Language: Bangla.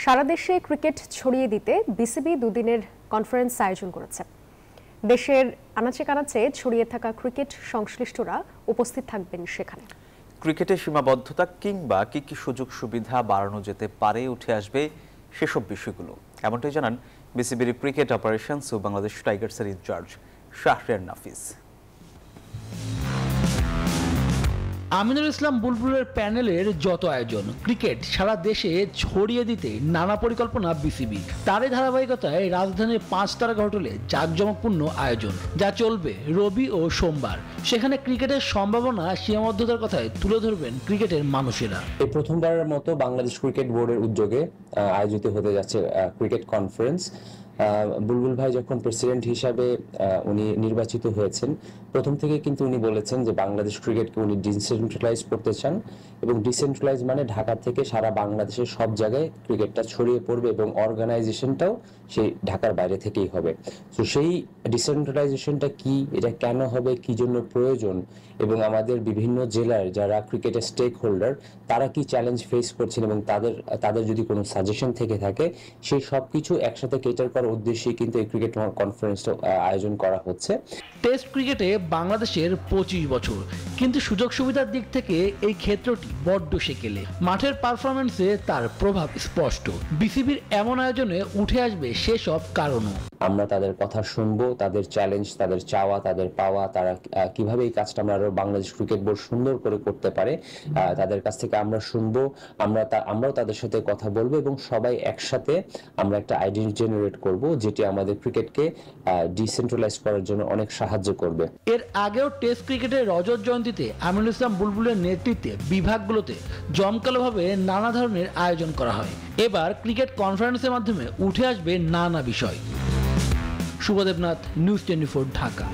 সারা দেশে ক্রিকেট ছড়িয়ে দিতে বিসিবি দুদিনের কনফারেন্স আয়োজন করেছে। দেশের আনাচে কানাচে ছড়িয়ে থাকা ক্রিকেট সংশ্লিষ্টরা উপস্থিত থাকবেন সেখানে। ক্রিকেটের সীমাবদ্ধতা কিংবা কি কি সুযোগ সুবিধা বাড়ানো যেতে পারে উঠে আসবে সেসব বিষয়গুলো, এমনটাই জানান বিসিবির ক্রিকেট অপারেশনস ও বাংলাদেশ টাইগার্সের ইনচার্জ শাহরিয়ার নাফিস। আমিনুল ইসলাম বুলবুলের প্যানেলের যত আয়োজন, ক্রিকেট সারা দেশে ছড়িয়ে দিতে নানা পরিকল্পনা বিসিবি। তারই ধারাবাহিকতায় রাজধানীর 5 তারকা হোটেলে জাঁকজমকপূর্ণ আয়োজন, যা চলবে রবি ও সোমবার। সেখানে ক্রিকেটের সম্ভাবনা সীমাবদ্ধতার কথায় তুলে ধরবেন ক্রিকেটের মানুষেরা। এই প্রথমবারের মতো বাংলাদেশ ক্রিকেট বোর্ডের উদ্যোগে আয়োজিত হতে যাচ্ছে ক্রিকেট কনফারেন্স। বুলবুল ভাই যখন প্রেসিডেন্ট হিসাবে উনি নির্বাচিত হয়েছেন, প্রথম থেকে কিন্তু উনি বলেছেন যে বাংলাদেশ ক্রিকেটকে উনি ডিসেন্ট্রালাইজ করতে চান, এবং ডিসেন্ট্রালাইজ মানে ঢাকা থেকে সারা বাংলাদেশের সব জায়গায় ক্রিকেটটা ছড়িয়ে পড়বে এবং অর্গানাইজেশনটাও সেই ঢাকার বাইরে থেকেই হবে। তো সেই ডিসেন্ট্রালাইজেশনটা কি, এটা কেন হবে, কি জন্য প্রয়োজন, এবং আমাদের বিভিন্ন জেলার যারা ক্রিকেটের স্টেক হোল্ডার তারা কি চ্যালেঞ্জ ফেস করছেন এবং তাদের যদি কোনো সাজেশন থেকে থাকে, সেই সব কিছু একসাথে কেটার করার উদ্দেশ্যে কিন্তু এই ক্রিকেট কনফারেন্সটা আয়োজন করা হচ্ছে। টেস্ট ক্রিকেটে বাংলাদেশের 25 বছর, কিন্তু সুযোগ সুবিধার দিক থেকে এই ক্ষেত্রটি বড্ড সেকেলে। মাঠের পারফরমেন্সে তার প্রভাব স্পষ্ট। বিসিবির এমন আয়োজনে উঠে আসবে সেসব কারণও। আমরা তাদের কথা শুনবো, তাদের চ্যালেঞ্জ, তাদের চাওয়া, তাদের পাওয়া, তারা কিভাবে এই কাজটা আমরা আরো বাংলাদেশ ক্রিকেট বোর্ড সুন্দর করে করতে পারে, তাদের কাছ থেকে আমরা শুনবো। আমরাও তাদের সাথে কথা বলবো এবং সবাই একসাথে আমরা একটা আইডেন্টিটি জেনারেট করব, যেটি আমাদের ক্রিকেটকে ডিসেন্ট্রালাইজ করার জন্য অনেক সাহায্য করবে। এর আগেও টেস্ট ক্রিকেটের রজত জয়ন্তীতে আমিনুল ইসলাম বুলবুলের নেতৃত্বে বিভাগগুলোতে জমকালোভাবে নানা ধরনের আয়োজন করা হয়। এবার ক্রিকেট কনফারেন্সের মাধ্যমে উঠে আসবে নানা বিষয়। শুভদেবনাথ, নিউজ 24, ঢাকা।